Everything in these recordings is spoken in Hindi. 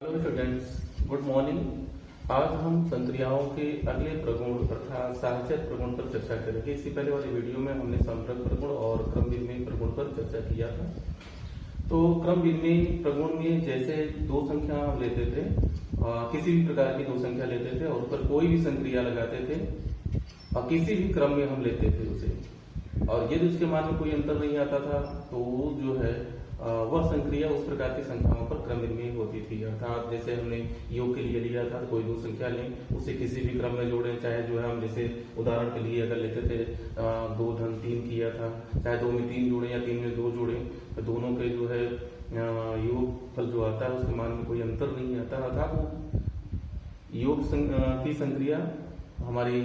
Hello students, good morning. आज हम संक्रियाओं के अगले प्रगुण अर्थात साहचर्य प्रगुण पर चर्चा करेंगे। इससे पहले वाली वीडियो में हमने संपर्क प्रगुण और क्रम विनिमय प्रगुण पर चर्चा किया था। तो क्रम विनिमय प्रगुण में जैसे दो संख्या हम लेते थे, किसी भी प्रकार की दो संख्या लेते थे और उस पर कोई भी संक्रिया लगाते थे और किसी भी क्रम में हम लेते थे उसे, और यदि उसके मान में कोई अंतर नहीं आता था तो जो है वह संक्रिया उस प्रकार की संख्याओं पर क्रम विनिमय होती थी। अर्थात जैसे हमने योग के लिए लिया था, कोई दो संख्या लें, उसे किसी भी क्रम में जोड़ें, चाहे जो है हम जैसे उदाहरण के लिए अगर लेते थे 2 धन 3 किया था, चाहे 2 में 3 जोड़े या 3 में 2 जोड़े, तो दोनों के जो है योग फल जो आता है उसके मान में कोई अंतर नहीं आता। अर्थात योग की संक्रिया हमारी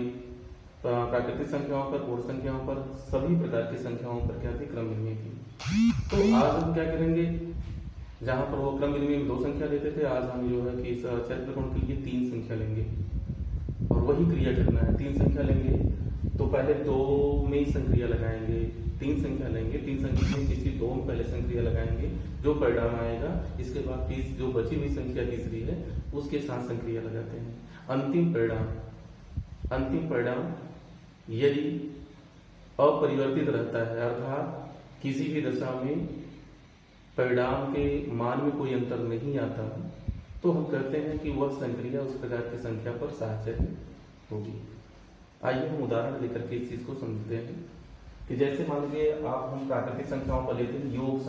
प्राकृतिक संख्याओं पर, पूर्ण संख्याओं पर, सभी प्रकार की संख्याओं पर क्या थी, क्रम विनिमय थी। तो आज हम क्या करेंगे, जहां पर वो क्रम विनिमय में दो संख्या लेते थे, आज हम जो है कि साहचर्य प्रगुण के लिए 3 संख्या लेंगे और वही क्रिया करना है। 3 संख्या लेंगे तो पहले 2 में ही संक्रिया लगाएंगे, 3 संख्या लेंगे, 3 संख्या में किसी 2 में पहले संक्रिया लगाएंगे, जो परिणाम आएगा इसके बाद जो बची हुई संख्या तीसरी है उसके साथ संक्रिया लगाते हैं। अंतिम परिणाम यदि अपरिवर्तित रहता है, अर्थात किसी भी दशा में परिणाम के मान में कोई अंतर नहीं आता, तो हम कहते हैं कि वह संक्रिया उस प्रकार की संख्या पर साहचर्य होगी। आइए हम उदाहरण लेकर के इस चीज को समझते हैं कि जैसे मान लीजिए आप हम प्राकृतिक संख्याओं पर लेते हैं योग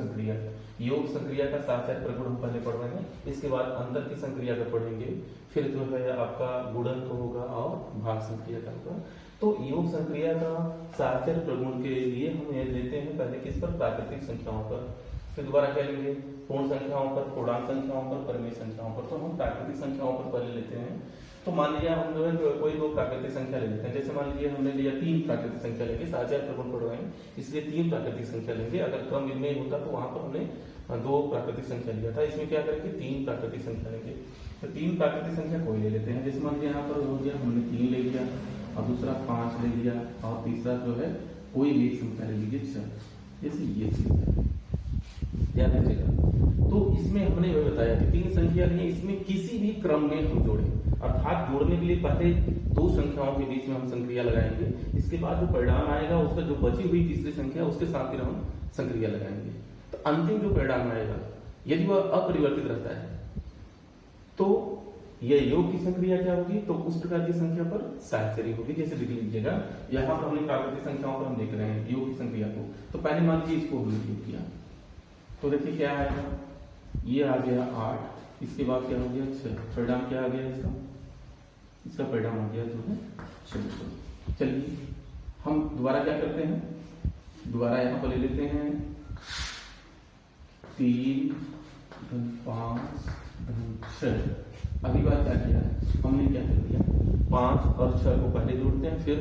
संक्रिया का साहचर्य प्रगुण हम पहले पढ़ रहे हैं, इसके बाद अंतर की संक्रिया का पढ़ेंगे, फिर जो है आपका गुणन का होगा और भाग संक्रिया का होगा। तो योग संक्रिया का साहचर्य प्रगुण के लिए हम ये लेते हैं पहले किस पर, प्राकृतिक संख्याओं पर, फिर दोबारा क्या लेंगे, पूर्ण संख्याओं पर, पूर्णांक संख्याओं पर, परिमेय संख्याओं पर। तो हम प्राकृतिक संख्याओं पर पहले लेते हैं। तो मान लीजिए हम जो है कोई दो प्राकृतिक संख्या ले लेते हैं, जैसे मान लीजिए हमने लिया 3 प्राकृतिक संख्या लेंगे, साहचर्य प्रगुण पढ़ रहे हैं इसलिए 3 प्राकृतिक संख्या लेंगे। अगर क्रम विनिमय होता तो वहां पर हमने 2 प्राकृतिक संख्या लिया था, इसमें क्या करेंगे 3 प्राकृतिक संख्या लेंगे। तो 3 प्राकृतिक संख्या कोई ले लेते हैं, जैसे मान लीजिए यहाँ पर हो गया हमने 3 ले लिया और दूसरा 5 ले लिया और तीसरा जो है कोई भी एक संख्या ले लीजिए 6, जैसे ये चीज है, ध्यान रखिएगा। तो इसमें हमने यह बताया कि 3 संख्या नहीं, इसमें किसी भी क्रम में हम जोड़े, अर्थात जोड़ने के लिए पहले 2 संख्याओं के बीच में हम संक्रिया लगाएंगे, इसके बाद जो परिणाम आएगा उसका जो बची हुई तीसरी संख्या उसके साथ फिर हम संक्रिया लगाएंगे। तो अंतिम जो परिणाम आएगा यदि वह अपरिवर्तित रहता है तो यह योग की संक्रिया क्या होगी, तो उस प्रकार की संख्या पर साहचर्य होगी। जैसे देख लीजिएगा यहाँ पर हमने प्राकृतिक संख्याओं पर हम देख रहे हैं योग की संक्रिया को, तो पहले मान लीजिए इसको हमने योग किया तो देखिए क्या आएगा, ये आ गया 8, इसके बाद क्या हो गया 6, परिणाम क्या आ गया इसका परिणाम आ गया जो है 14। चलिए हम दोबारा क्या करते हैं, दोबारा यहाँ पर ले लेते हैं 3 5 6। अगली बार क्या किया है हमने, क्या कर दिया 5 और 6 को पहले जोड़ते हैं फिर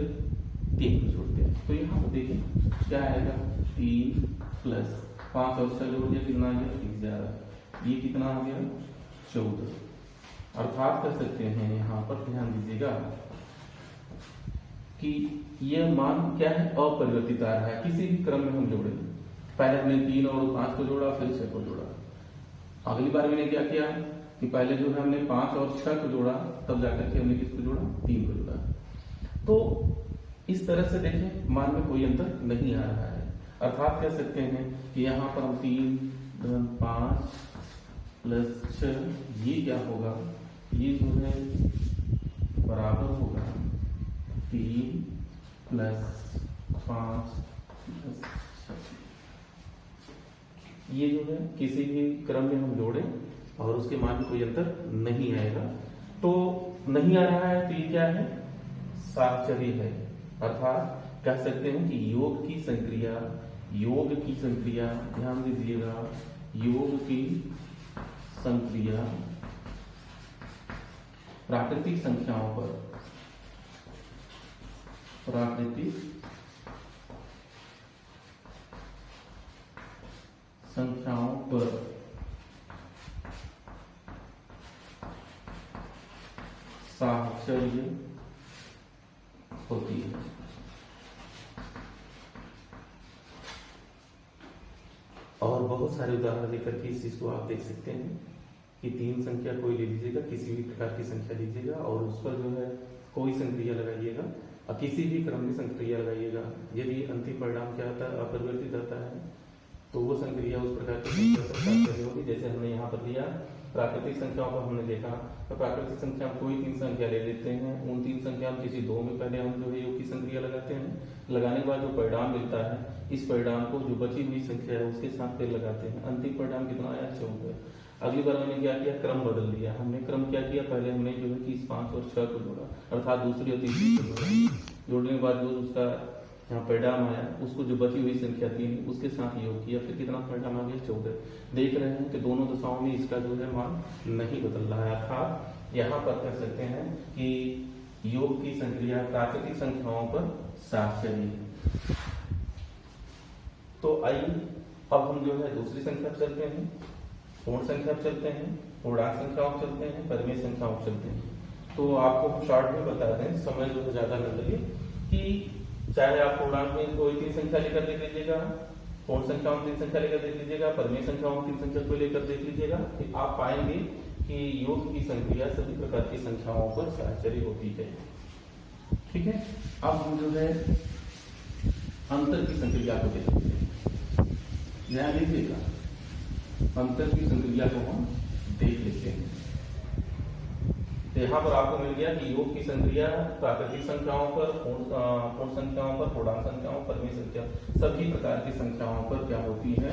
3 को जोड़ते हैं। तो यहाँ पर देखिए क्या आएगा 3 प्लस 5 और 6 जोड़ दिया, कितना आ गया 11, ये कितना आ गया 14। अर्थात कर सकते हैं यहाँ पर ध्यान दीजिएगा कि यह मान क्या है, अपरिवर्तित आ रहा है। किसी भी क्रम में हम जोड़े, पहले हमने 3 और 5 को जोड़ा फिर 6 को जोड़ा, अगली बार मैंने क्या किया कि पहले जो है हमने 5 और 6 को जोड़ा, तब जाकर के हमने किसको जोड़ा 3 को जोड़ा। तो इस तरह से देखें मान में कोई अंतर नहीं आ रहा है। अर्थात कह सकते हैं कि यहाँ पर हम 3 5 प्लस 6, ये क्या होगा, ये जो है बराबर होगा 3 प्लस 5 प्लस 6। ये जो है किसी भी क्रम में हम जोड़े और उसके मान में कोई अंतर नहीं आएगा। तो नहीं आ रहा है तो ये क्या है, साहचर्य है। अर्थात कह सकते हैं कि योग की संक्रिया ध्यान दीजिएगा, योग की संक्रिया प्राकृतिक संख्याओं पर साहचर्य होती है। और बहुत सारे उदाहरण लेकर के इस चीज को आप देख सकते हैं कि 3 संख्या कोई ले लीजिएगा, किसी भी प्रकार की संख्या लीजिएगा और उस पर जो है कोई संक्रिया लगाइएगा और किसी भी क्रम में संक्रिया लगाइएगा। यदि अंतिम परिणाम क्या आता है, अपरिवर्तित आता है, तो वो संक्रिया उस प्रकार की संख्या पर सार्थक होगी। जैसे हमने यहाँ पर लिया प्राकृतिक संख्याओं पर हमने देखा, तो प्राकृतिक संख्या में कोई 3 संख्या ले लेते हैं, उन 3 संख्या में किसी 2 में पहले हम जो है योग की संक्रिया लगाते हैं, लगाने के बाद जो परिणाम मिलता है, इस परिणाम को जो बची हुई संख्या है उसके साथ फिर लगाते हैं। अंतिम परिणाम कितना आया, 14। अगली बार मैंने क्या किया, क्रम बदल दिया। हमने क्रम क्या किया, पहले हमने जो है कि इस 5 और 6 को जोड़ा, अर्थात दूसरी और तीसरी को जोड़ा। जोड़ने के बाद जो उसका यहाँ परिणाम आया, उसको जो बची हुई संख्या 3 उसके साथ योग किया, फिर कितना परिणाम आ गया, 14। देख रहे हैं कि दोनों दशाओं में इसका जो है मान नहीं बदल रहा है, अर्थात यहाँ पर कह सकते हैं कि योग की संक्रिया प्राकृतिक संख्याओं पर साक्षरी है। तो आइए अब हम जो है दूसरी संख्या पर चलते हैं, पूर्ण संख्या पर चलते हैं, पूर्णांक संख्याओं पर चलते हैं, परिमेय संख्याओं पर चलते हैं। तो आपको हम शॉर्ट में बता दें, समय जो है ज्यादा न लगे, कि चाहे आप पूर्णांक में कोई 3 संख्या लेकर देख लीजिएगा, पूर्ण संख्याओं में 3 संख्या लेकर देख लीजिएगा, परिमेय संख्याओं में 3 संख्या को लेकर देख लीजिएगा, फिर आप पाएंगे कि योग की संक्रिया सभी प्रकार की संख्याओं पर साहचर्य होती है। ठीक है, अब हम जो है अंतर की संक्रिया को देख लेते हैं। ध्यान दीजिएगा, अंतर की संक्रिया को हम देख लेते हैं। तो यहाँ पर आपको मिल गया कि योग की संक्रिया प्राकृतिक संख्याओं पर, पूर्ण संख्याओं पर, पूर्णांक संख्याओं पर, परिमेय संख्या, सभी प्रकार की संख्याओं पर क्या होती है,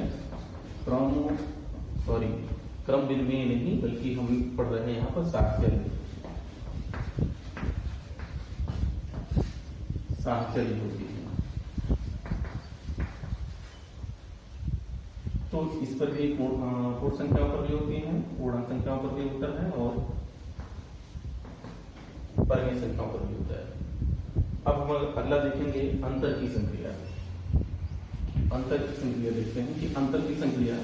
क्रम विनिमय नहीं, बल्कि हम पढ़ रहे हैं यहाँ पर साहचर्य होती है। तो इस पर भी पूर्ण संख्याओं पर भी होती है, पूर्णांक संख्याओं पर भी होता है और परिमेय संख्याओं पर भी होता है। अब हम अगला देखेंगे अंतर की संक्रिया। अंतर की संक्रिया देखते हैं कि अंतर की संक्रिया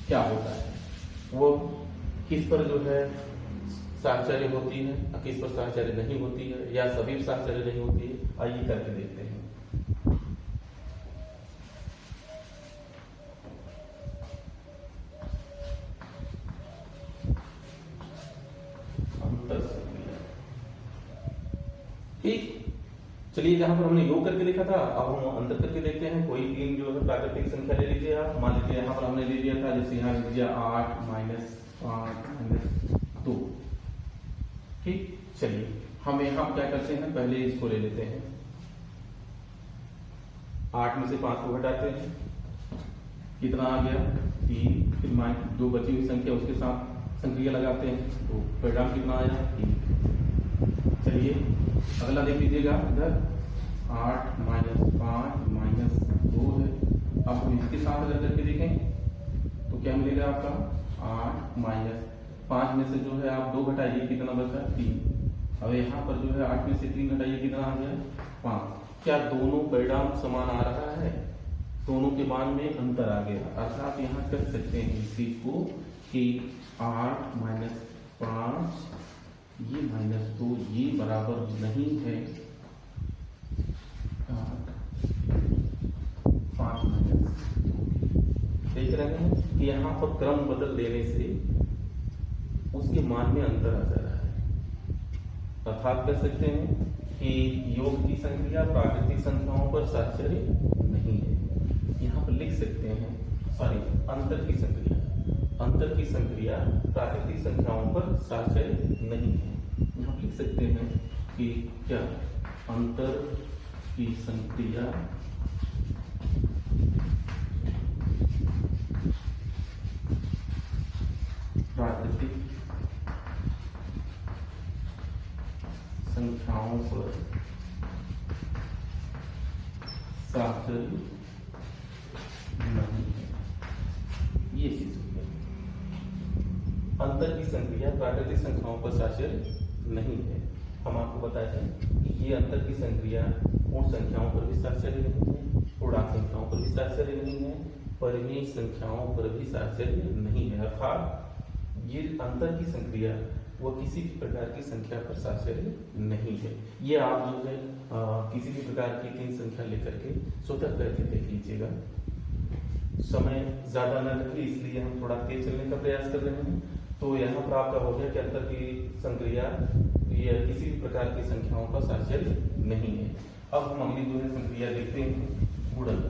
क्या होता है, वो किस पर जो है साहचर्य होती है, किस पर साहचर्य नहीं होती है, या सभी पर साहचर्य नहीं होती है। आइए करके देखते हैं। अंतर संक्रिया, ठीक। चलिए, जहां पर हमने योग करके देखा था, अब हम अंतर करके देखते हैं। कोई 3 जो है प्राकृतिक संख्या ले लीजिए आप। मान लीजिए यहाँ पर हमने ले लिया था, जैसे यहाँ ले लीजिए 8 - 5 - 2। ठीक, चलिए हम यहाँ क्या करते हैं, पहले इसको ले लेते हैं, 8 में से 5 को घटाते हैं, कितना आ गया, 3। फिर जो बची हुई संख्या उसके साथ संक्रिया लगाते हैं, तो परिणाम कितना आया, 3। चलिए अगला देख लीजिएगा, इधर 8 - 5 - 2 है। अब हम इसके साथ अगर करके देखें तो क्या मिलेगा आपका, 8 - 5 में से जो है आप 2 घटाइए, कितना बचा, 3। अब यहाँ पर जो है 8 में से 3 घटाइए, कितना आ गया, 5। क्या दोनों परिणाम समान आ रहा है, दोनों के मान में अंतर आ गया, अर्थात यहाँ कर सकते हैं इस चीज को कि 8 - 5 ये -2 ये बराबर नहीं है 5 - देख रहे हैं कि यहाँ पर क्रम बदल देने से उसके मान में अंतर आ जा रहा है। अर्थात कह सकते हैं कि योग की संक्रिया प्राकृतिक संख्याओं पर साहचर्य नहीं है। यहाँ पर लिख सकते हैं, अंतर की संक्रिया, अंतर की संक्रिया प्राकृतिक संख्याओं पर साहचर्य नहीं है। यहाँ लिख सकते हैं कि क्या, अंतर की संक्रिया प्राकृतिक संख्याओं पर साहचर्य नहीं है। ये चीज हो गई, अंतर की संक्रिया प्राकृतिक संख्याओं पर साहचर्य नहीं है। हम आपको बताते हैं कि ये अंतर की संक्रिया पूर्ण संख्याओं पर भी साहचर्य नहीं है, पूर्णांक संख्याओं पर भी साहचर्य नहीं है, परिमेय संख्याओं पर भी साहचर्य नहीं है। अर्थात ये अंतर की संक्रिया वो किसी भी प्रकार की संख्या पर साहचर्य नहीं है। ये आप जो है किसी भी प्रकार की 3 संख्या लेकर के स्वतः करके देख लीजिएगा। समय ज्यादा न लगे इसलिए हम थोड़ा तेज चलने का प्रयास कर रहे हैं। तो यहाँ पर आपका हो गया कि अंतर की संक्रिया या किसी भी प्रकार की संख्याओं का साहचर्य नहीं है। अब हम अगली जो है संक्रिया देखते हैं, गुणन।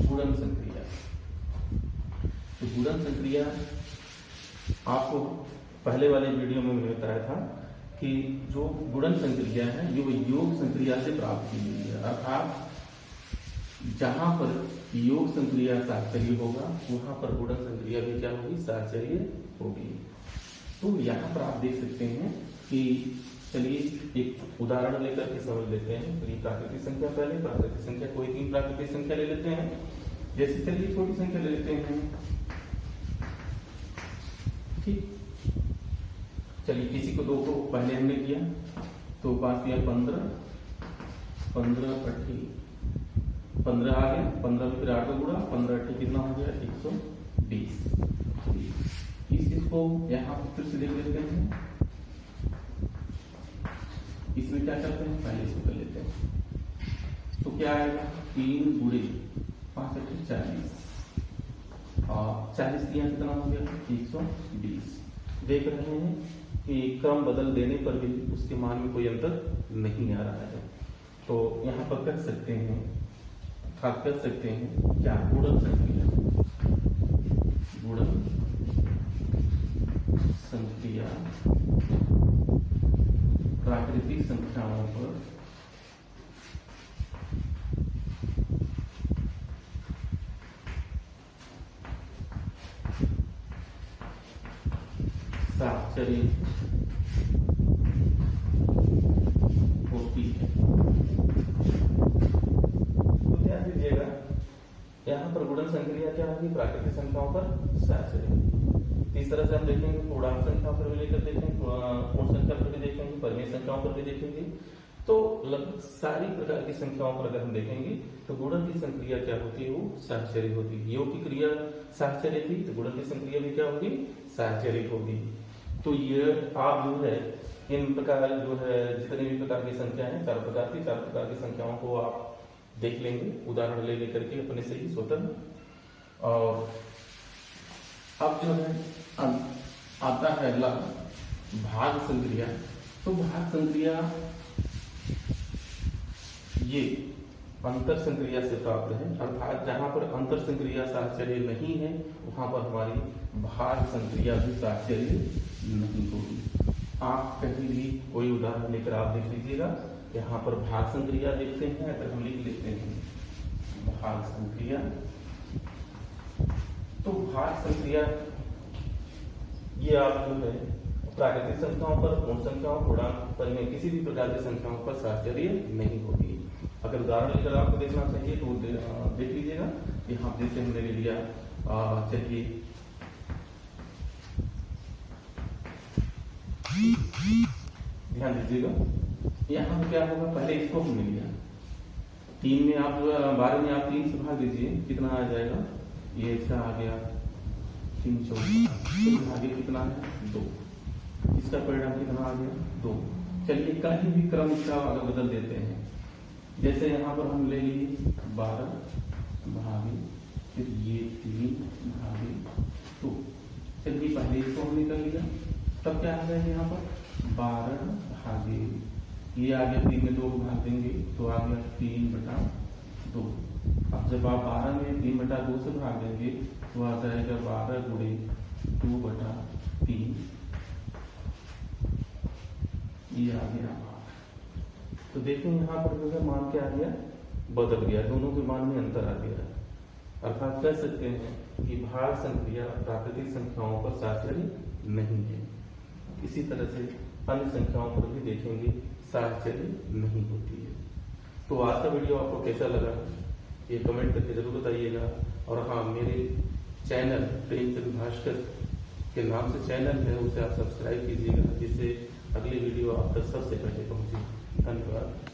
गुणन संक्रिया। तो गुणन संक्रिया आपको पहले वाले वीडियो में मैंने बताया था कि जो गुणन संक्रिया है ये योग संक्रिया से प्राप्त की गई है, अर्थात जहां पर योग संक्रिया साहचर्य होगा वहां पर गुणन संक्रिया भी क्या होगी, साहचर्य होगी। तो यहाँ पर आप देख सकते हैं कि चलिए एक उदाहरण लेकर के समझ लेते हैं। तो ये प्राकृतिक संख्या, पहले प्राकृतिक संख्या कोई 3 प्राकृतिक संख्या ले लेते हैं। जैसे चलिए छोटी संख्या ले लेते हैं, ठीक। चलिए किसी को 2 को पहले हमने किया तो पास किया 15 15 आ गया, 15 में फिर 8 को गुणा, 15 8 कितना हो गया, 120। इसको यहाँ फिर से देख लेते हैं। इसमें क्या करते हैं, पहले इसको कर लेते हैं। तो क्या आएगा, 3 गुणे 5 8 40 और 40 दिया कितना हो गया, 120। देख रहे हैं कि क्रम बदल देने पर भी उसके मान में कोई अंतर नहीं आ रहा है। तो यहाँ पर कर सकते हैं क्या, गुणन संक्रिया। गुणन संक्रिया प्राकृतिक संख्याओं पर साहचर्य होती है। तो ध्यान दीजिएगा, यहाँ पर गुणन संक्रिया क्या होगी, प्राकृतिक संख्याओं पर साहचर्य। इस तरह से हम देखेंगे पूर्णांक संख्याओं पर भी लेकर देखेंगे, पूर्ण संख्या पर भी देखेंगे, परिमेय संख्याओं पर भी देखेंगे। तो लगभग सारी प्रकार की संख्याओं पर अगर हम देखेंगे तो गुणन की संक्रिया क्या होती है, वो साहचर्य होती है। योग की क्रिया साहचर्य थी तो गुणन की संक्रिया भी क्या होगी, साहचर्य होगी। तो ये आप जो है इन प्रकार जो है जितने भी प्रकार की संख्या है, 4 प्रकार की संख्याओं को आप देख लेंगे, उदाहरण ले लेकर के अपने से ही स्वतंत्र। और अब जो है आता है अगला भाग संक्रिया। तो भाग संक्रिया ये अंतर संक्रिया से प्राप्त है, अर्थात जहां पर अंतर संक्रिया साहचर्य नहीं है वहां पर हमारी भाग संक्रिया भी साहचर्य नहीं होगी। आप कहीं भी कोई उदाहरण लेकर आप देख लीजिएगा, यहाँ पर भाग संक्रिया देखते हैं, अगर हम लिख लेते हैं भाग संक्रिया। तो भाग संक्रिया ये आप जो है प्राकृतिक संख्याओं पर, पूर्ण संख्याओं, पूर्णांक, परिमेय किसी भी प्रकार की संख्याओं पर साहचर्य नहीं होती। अगर उदाहरण लेकर आपको देखना चाहिए तो देख लीजिएगा। यहाँ जैसे हमने ले लिया, चलिए ध्यान दीजिएगा, यहाँ पर क्या होगा, पहले इसको हमने लिया 3 में, आप जो 12 में आप 3 से भाग दीजिए, कितना आ जाएगा, ये इसका आ गया 3 4, आगे कितना है 2, इसका परिणाम कितना आ गया 2। चलिए कहीं भी क्रम इसका अगर बदल देते हैं, जैसे यहाँ पर हम ले लिए 12 भागे, फिर ये 3 भागे 2। चलिए पहले इसको हमने कर लिया, तब क्या आ जाएगा यहाँ पर 12 भागे, ये आ गया 3 में 2 भाग देंगे तो आ गया 3/2। अब जब आप 12 में 3/2 से भाग देंगे तो आ जाएगा 12 गुणे 2/3, ये आ गया। तो देखें यहाँ पर जो है मान क्या आ गया, बदल गया, दोनों के मान में अंतर आ गया। अर्थात कह सकते हैं कि भाग संक्रिया प्राकृतिक संख्याओं पर साहचर्य नहीं है। इसी तरह से अन्य संख्याओं पर भी देखेंगे साहचर्य नहीं होती है। तो आज का वीडियो आपको कैसा लगा ये कमेंट करके जरूर बताइएगा। और हाँ, मेरे चैनल प्रेमचंद भास्कर के नाम से चैनल है, उसे आप सब्सक्राइब कीजिएगा, जिससे अगली वीडियो आप तक सबसे पहले पहुंचे। धन्यवाद।